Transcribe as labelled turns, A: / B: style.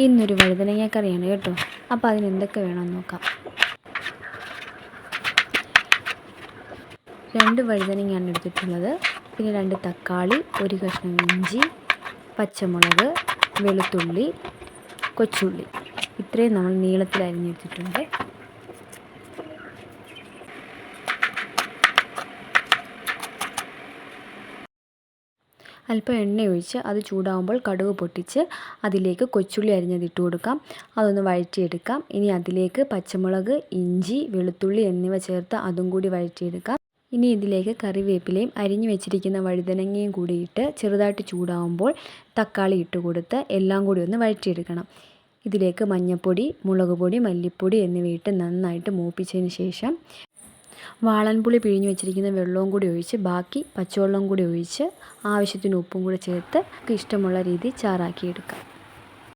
A: ഇന്നൊരു വഴുതനങ്ങ കറിയാണ് കേട്ടോ. അപ്പോൾ അതിന് എന്തൊക്കെ വേണമെന്ന് നോക്കാം. 2 വഴുതനങ്ങയാണ് എടുത്തിട്ടുള്ളത്. പിന്നെ 2 തക്കാളി, 1 കഷ്ണം ഇഞ്ചി, പച്ചമുളക്, വെളുത്തുള്ളി, കൊച്ചുള്ളി, ഇത്രയും നമ്മൾ നീളത്തിൽ അരിഞ്ഞെടുത്തിട്ടുണ്ട്. അല്പം എണ്ണ ഒഴിച്ച് അത് ചൂടാകുമ്പോൾ കടുക് പൊട്ടിച്ച് അതിലേക്ക് കൊച്ചുള്ളി അരിഞ്ഞത് ഇട്ട് കൊടുക്കാം. അതൊന്ന് വഴറ്റിയെടുക്കാം. ഇനി അതിലേക്ക് പച്ചമുളക്, ഇഞ്ചി, വെളുത്തുള്ളി എന്നിവ ചേർത്ത് അതും കൂടി വഴറ്റിയെടുക്കാം. ഇനി ഇതിലേക്ക് കറിവേപ്പിലയും അരിഞ്ഞു വെച്ചിരിക്കുന്ന വഴുതനങ്ങയും കൂടി ഇട്ട് ചെറുതായിട്ട് ചൂടാകുമ്പോൾ തക്കാളി ഇട്ട് കൊടുത്ത് എല്ലാം കൂടി ഒന്ന് വഴറ്റിയെടുക്കണം. ഇതിലേക്ക് മഞ്ഞൾപ്പൊടി, മുളക് പൊടി, മല്ലിപ്പൊടി എന്നിവയിട്ട് നന്നായിട്ട് മൂപ്പിച്ചതിന് ശേഷം വാളൻപുളി പിഴിഞ്ഞ് വെച്ചിരിക്കുന്ന വെള്ളവും കൂടി ഒഴിച്ച് ബാക്കി പച്ചവെള്ളം കൂടി ഒഴിച്ച് ആവശ്യത്തിന് ഉപ്പും കൂടി ചേർത്ത് ഇഷ്ടമുള്ള രീതിയിൽ ചാറാക്കിയെടുക്കാം.